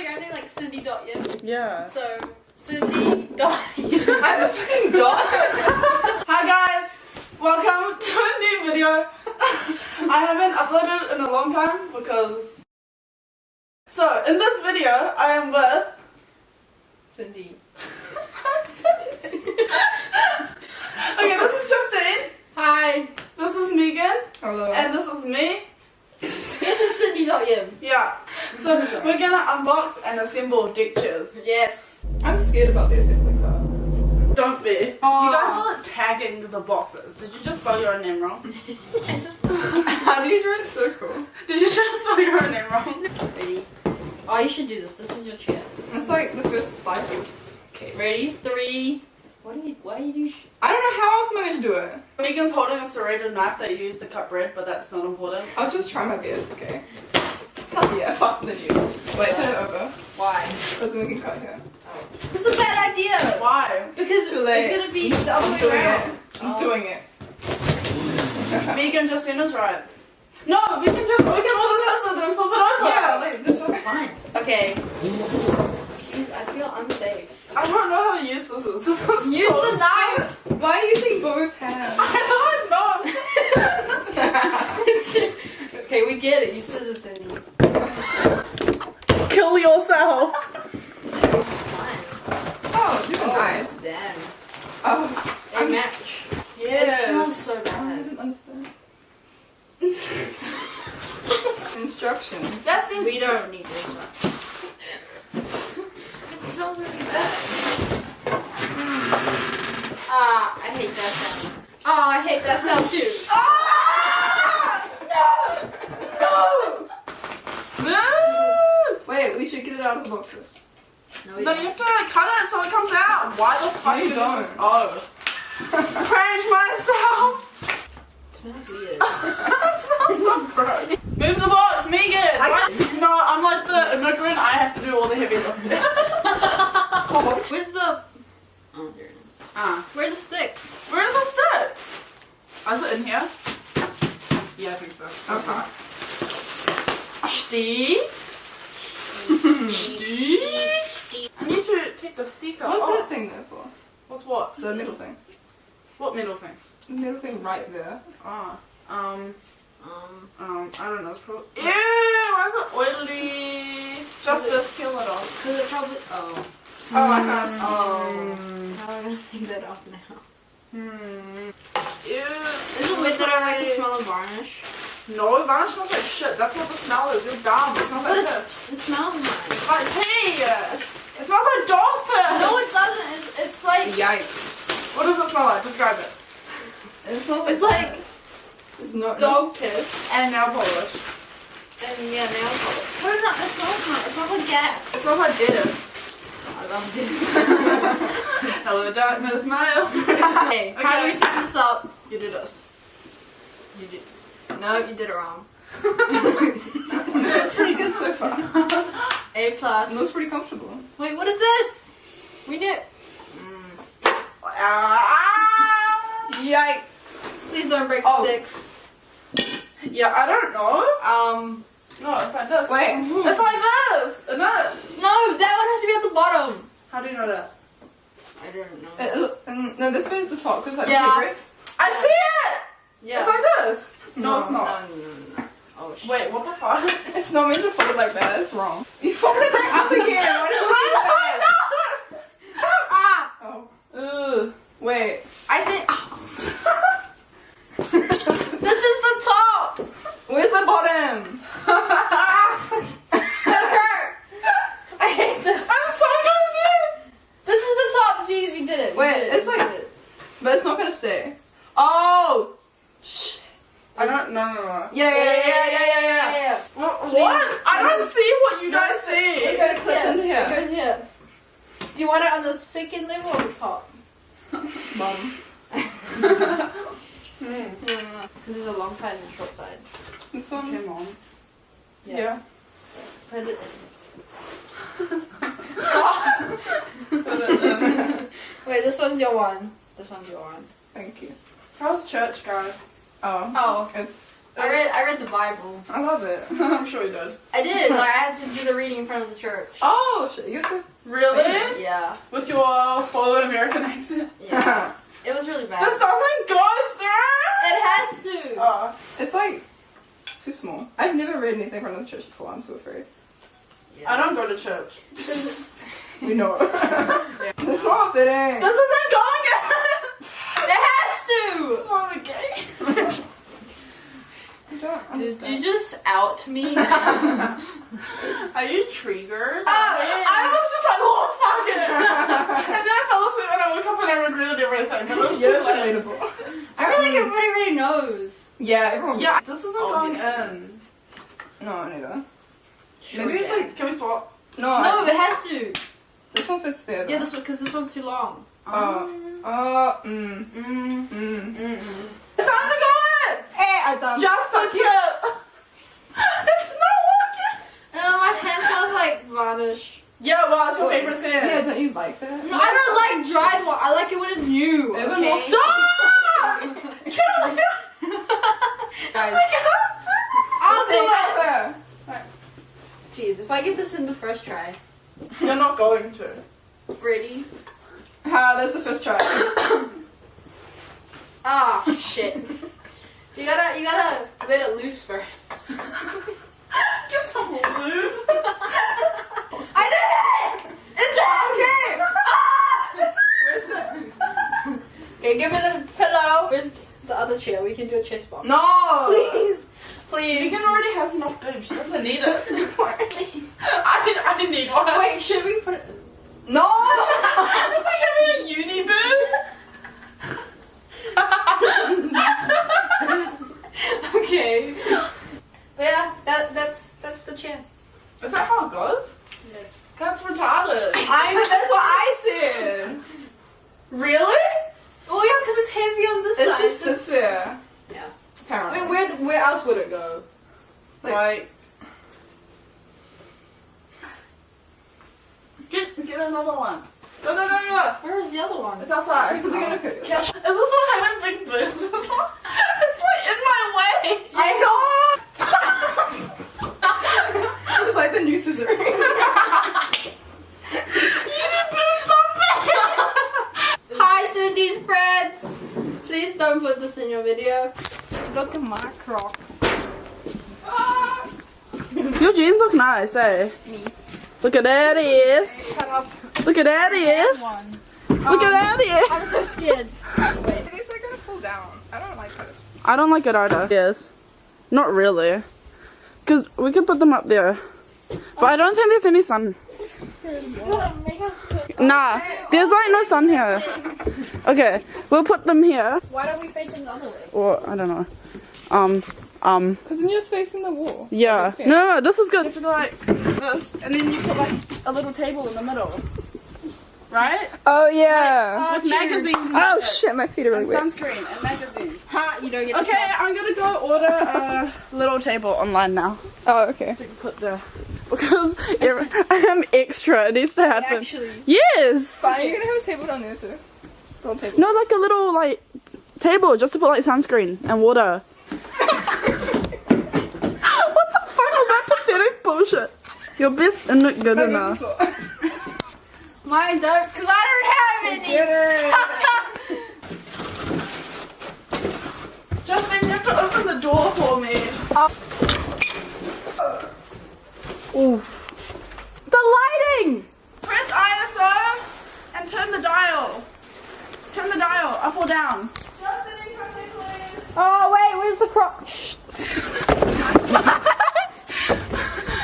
Instagram name like Cindy.yim? Yeah. So, Cindy.yim. I'm a fucking dog. Hi guys, welcome to a new video. I haven't uploaded in a long time because... So, in this video, I am with... Cindy. Okay, this is Justine. Hi. This is Megan. Hello. And this is me. This is Cindy.yim. Yeah. So, we're gonna unbox and assemble deck chairs. Yes. I'm scared about the assembly part. Don't be. Aw. You guys weren't tagging the boxes. Did you just spell your own name wrong? How do you draw a circle? Did you just spell your own name wrong? Ready? Oh, you should do this. This is your chair. It's like the first slice of... Okay, ready? 3. Why do you I don't know how else am I meant to do it. Megan's holding a serrated knife that you use to cut bread, but that's not important. I'll just try my best, okay? Hell yeah, faster than you. Wait, turn it over. Why? Because then we can cut here. This is a bad idea. Why? Because Too late. it's gonna be the other way Doing around. it. I'm doing it. Megan, Justina's right. No, we can just all the scissors and flip it over. Yeah, like this one. Fine. Okay. Jeez, I feel unsafe. I don't know how to use scissors. This is Use so the knife. Why are you using both hands? I don't know. Okay, we get it. You scissors, Cindy. Kill yourself. Fine. Oh, these are nice. Damn. Oh, They match. Yeah. It smells so I bad. didn't understand. Instructions. That's the We don't need this one. It smells really bad. Ah, I hate that sound. Oh, I hate that sound too. Ah! No! No! Wait, we should get it out of the box first. No, No, you have to cut it so it comes out. Why the fuck No, you is don't. this? Oh. Cringe myself. It smells weird. That smells so gross. Move the box, Megan. No, I'm like the immigrant. I have to do all the heavy lifting. Where's the... Oh, there it is. Where are the sticks? Where are the sticks? Is it in here? Yeah, I think so. Okay. Sticks? Sticks? I need to take the sticker What's off. that thing there for? What's what? The middle thing. What middle thing? The middle thing right there. Ah. I don't know. It's probably... Ew! Why is it oily? Just peel it off. Because it probably... Oh. Oh, I can't. Oh. How am I going to take that off now? Ew. Is it weird that I like the smell of varnish? No, varnish smells like shit. That's what the smell is. You're dumb. It smells like But this. it smells nice. Like pee! It smells like dog piss! No, it doesn't. It's like... Yikes. What does it smell like? Describe it. It smells It's like it's not dog piss. And nail polish. And yeah, nail polish. But it smells not. It smells like gas. It smells like death. I love it. Hello, darkness, smile. Okay, how do we set this up? You do this. You did. No, you did it wrong. That's pretty good so far. A plus. It looks pretty comfortable. Wait, what is this? We did. Yikes. Please don't break Oh. the sticks. Yeah, I don't know. No, it's like this. Wait. It's like this, isn't it? No, that one has to be at the bottom. How do you know that? I don't know. No, this way is the top because like Yeah. the wrist. I see it! Yeah. It's like this. No, it's No, not. no, no, no. Oh shit. Wait, what the fuck? It's not meant to fold like that. It's wrong. You folded it up again. Why did you do that? Ah! Oh. Ugh. Wait. I think. This is the top. Where's the bottom? That hurt. I hate this. I'm so confused! This is the top. See if we did it. We Wait, did it. it's We like- did it. But it's not gonna stay. Oh. I don't. No. Yeah. What? I don't see what you guys It see. goes Clips here. into here. It goes here. Do you want it on the second level or the top? Bottom. Because there's a long side and a short side. This one. Come on. Yeah. Put it in. Wait, this one's your one. This one's your one. Thank you. How's church, guys? Oh. Oh. It's I read the Bible. I love it. I'm sure you did. I did. Like I had to do the reading in front of the church. Oh, shit. You used to? Really? Yeah. With your forward American accent? Yeah. It was really bad. This doesn't go through! It has to. Oh. It's like too small. I've never read anything in front of the church before. I'm so afraid. I don't go to church. You know it. It's not fitting. This isn't going in! It has to. This is not gay. Did you just out me? Are you triggered? Yeah. I was just like, oh fuck it! And then I fell asleep and I woke up and I regretted everything. It was Yeah, too it's late. relatable. I feel like everybody already knows. Yeah, everyone. Yeah, this isn't going in. No, neither. Sure, Maybe it's yeah. like. Can we swap? No. No, it has to. This one fits there. Yeah, this one because this one's too long. It's time to go in! Hey, I done. Just the tip! It's not working! My hand smells like varnish. Yeah, well, it's your favorite scent. Yeah, don't you like that? No, I don't like dried one. I like it when it's new. It Okay? will Stop! Guys, I'll I'll do it. Jeez, if I get this in the first try. You're not going to. Ready? That's the first try. Ah, shit. You gotta let it loose first. Get some lube. I did it! It's okay! Okay, give me the pillow. Where's the other chair? We can do a chest bump. No. Please. Please. Megan already has enough boobs. She doesn't need it. I need one. Wait, should we put it? No. It's like having a uni boob. Okay. But yeah, that's the chair. Is that how it goes? Yes. That's retarded. That's what I said. Really? Oh yeah, because it's heavy on this It's side. just sits there. Yeah. I Apparently. mean, where else would it go? Like. Get another one. Go, go, go, go. Where is the other one? It's outside. Is it gonna fit? Is this what having big boobs? It's like in my way. I know. It's like the new scissoring. Hi, Cindy's friends. Please don't put this in your video. Look at my Crocs. Your jeans look nice, eh? Me. Look at that ass. Cut off Look at that ass. one. Look at that ass. I'm so scared. Wait, these are gonna fall down. I don't like this. I don't like it either. Yes. Not really. Because we could put them up there. But I don't think there's any sun. Nah, there's like no sun here. Okay, we'll put them here. Why don't we face them the other way? Or, I don't know. Because then you're just facing the wall. Yeah. No, this is good. You have to go like this, and then you put like a little table in the middle. Right? Oh yeah. With magazines and Oh shit. shit, my feet are really And wet. sunscreen and magazines. Ha! You don't get Okay, I'm gonna go order a little table online now. Oh okay. We can put there. Because I am extra. It needs to happen. Actually. Yes! Fine, you're gonna have a table down there too. Still a table. No, like a little like table just to put like sunscreen and water. What the fuck was that pathetic bullshit? Your best isn't it good enough. Mine don't, because I don't have any. Get it. Justine, you have to open the door for me. Oof. The lighting! Press ISO and turn the dial. Turn the dial up or down. Justine, come here, please. Oh, wait, where's the crop?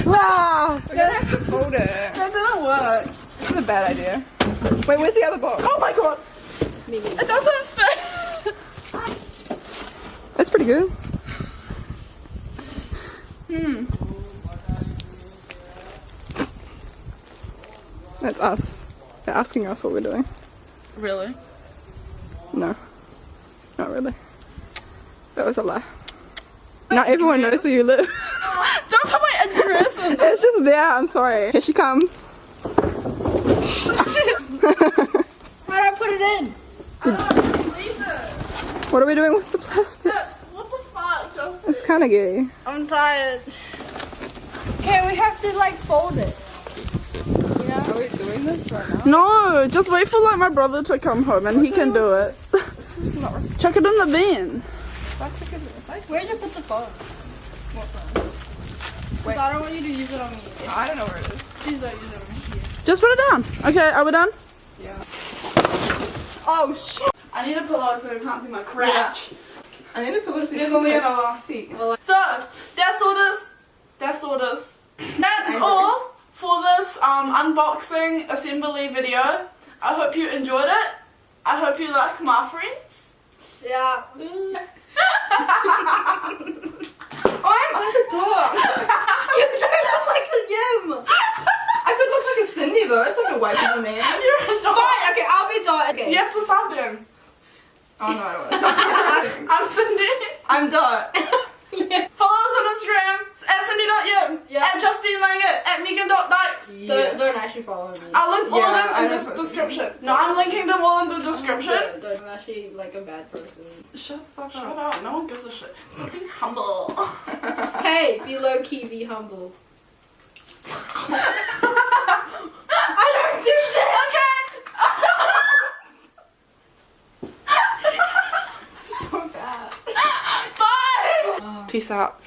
Wow. We're gonna have to fold it. That didn't work. This is a bad idea. Wait, where's the other box? Oh my god. It doesn't fit. That's pretty good. That's us. They're asking us what we're doing. Really? No. Not really. That was a lie. Now everyone knows where you live. Don't put my address in. It's just there, I'm sorry. Here she comes. How do I put it in? What are we doing with the plastic? What the fuck, Justin? It's kind of gay. I'm tired. Okay, we have to like fold it. Are we doing this right now? No, just wait for like my brother to come home and he can do it. Chuck it in the bin. Where'd you put the phone? What phone? Wait. I don't want you to use it on me. I don't know where it is. Please don't use it on me. Just put it down. Okay, are we done? Yeah. Oh shit. I need a pillow so I can't see my crotch. I need a pillow to There's only another. feet. Well, So, that's all this. That's all for this unboxing assembly video. I hope you enjoyed it. I hope you like my friends. yeah. I'm at the dog. You don't look like a Yim. I could look like a Cindy though. It's like a white people man. You're a dog. Fine. Okay, I'll be Dot. Okay. You have to stop then. Oh no, I don't want to. I'm Cindy. I'm Dot. Yeah. Follow us on Instagram. It's at Cindy.yim. Yeah. At Justine Langit. At Megan.dykes. Don't actually follow me. I'll link all Yeah, of I them in know. the description. No, I'm linking them all in the description. Don't. I'm actually like a bad person. Shut the fuck Shut up. up. No one gives a shit. Stop being humble. Hey, be low key, be humble. I don't do that. Okay. So bad. Bye. Peace out.